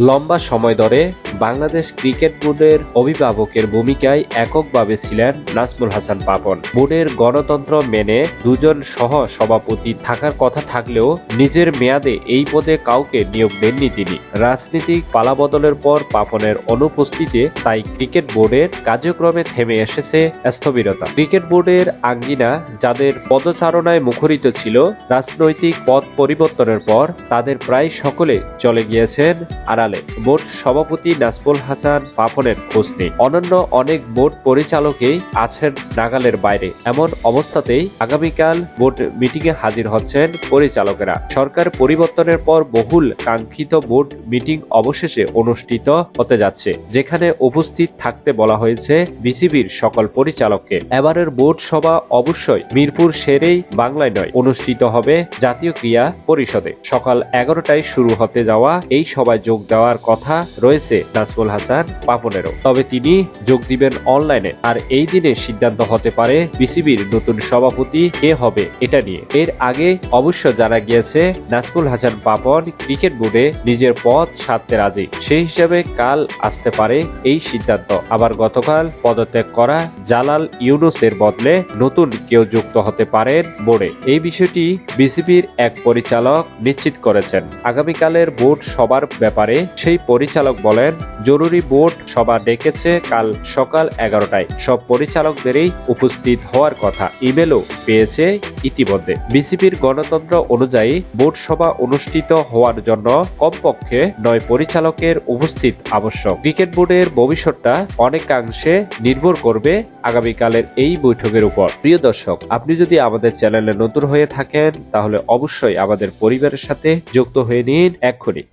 লম্বা সময় ধরে বাংলাদেশ ক্রিকেট বোর্ডের অভিভাবকের ভূমিকায় এককভাবে ছিলেন নাজমুল হাসান পাপন। বোর্ডের গণতন্ত্র মেনে দুজন সহ সভাপতি থাকার কথা থাকলেও নিজের মেয়াদে এই পদে কাউকে নিয়োগ দেননি তিনি। রাজনীতিক পালাবদলের পর পাপনের অনুপস্থিতিতে তাই ক্রিকেট বোর্ডের কার্যক্রমে থেমে এসেছে স্থবিরতা। ক্রিকেট বোর্ডের আঙ্গিনা যাদের পদচারণায় মুখরিত ছিল, রাজনৈতিক পথ পরিবর্তনের পর তাদের প্রায় সকলে চলে গিয়েছেন আড়ালে। বোর্ড সভাপতি নাজমুল হাসান পাপনের খোঁজ নেই। অন্যান্য অনেক বোর্ড পরিচালকেই আছেন নাগালের বাইরে। এমন অবস্থাতেই আগামীকাল বোর্ড মিটিংয়ে হাজির হচ্ছেন পরিচালকেরা। সরকার পরিবর্তনের পর বহুল কাঙ্ক্ষিত বোর্ড মিটিং অবশেষে অনুষ্ঠিত হতে যাচ্ছে, যেখানে উপস্থিত থাকতে বলা হয়েছে বিসিবির সকল পরিচালককে। এবারের বোর্ড সভা অবশ্যই মিরপুর শেরেই বাংলায় নয়, অনুষ্ঠিত হবে জাতীয় ক্রীড়া পরিষদে। সকাল 11টায় শুরু হতে যাওয়া এই সভায় যোগ দেওয়ার কথা রয়েছে নাজমুল হাসান পাপনেরও। তবে তিনি যোগ দিবেন অনলাইনে। আর এই দিনে সিদ্ধান্ত হতে পারে বিসিবির নতুন সভাপতি কে হবে এটা নিয়ে। এর আগে অবশ্য জানা গিয়েছে নাজমুল হাসান পাপন ক্রিকেট বোর্ডে নিজের পদ ছাড়তে রাজি। সেই হিসাবে কাল আসতে পারে এই সিদ্ধান্ত। আবার গতকাল পদত্যাগ করা জালাল ইউনুসের বদলে নতুন কেউ যুক্ত হতে পারেন বোর্ডে। এই বিষয়টি বিসিবির এক পরিচালক নিশ্চিত করেছেন। আগামীকালের বোর্ড সবার ব্যাপারে সেই পরিচালক বলেন, জরুরি বোর্ড সভা ডেকেছে কাল সকাল 11টায়। সব পরিচালকদেরই উপস্থিত হওয়ার কথা। ইমেলও পেয়েছে ইতিমধ্যে। বিসিবির গণতন্ত্র অনুযায়ী বোর্ড সভা অনুষ্ঠিত হওয়ার জন্য কমপক্ষে 9 পরিচালকের উপস্থিত আবশ্যক। ক্রিকেট বোর্ডের ভবিষ্যৎটা অনেকাংশে নির্ভর করবে আগামীকালের এই বৈঠকের উপর। প্রিয় দর্শক, আপনি যদি আমাদের চ্যানেলে নতুন হয়ে থাকেন তাহলে অবশ্যই আমাদের পরিবারের সাথে যুক্ত হয়ে নিন এক্ষুনি।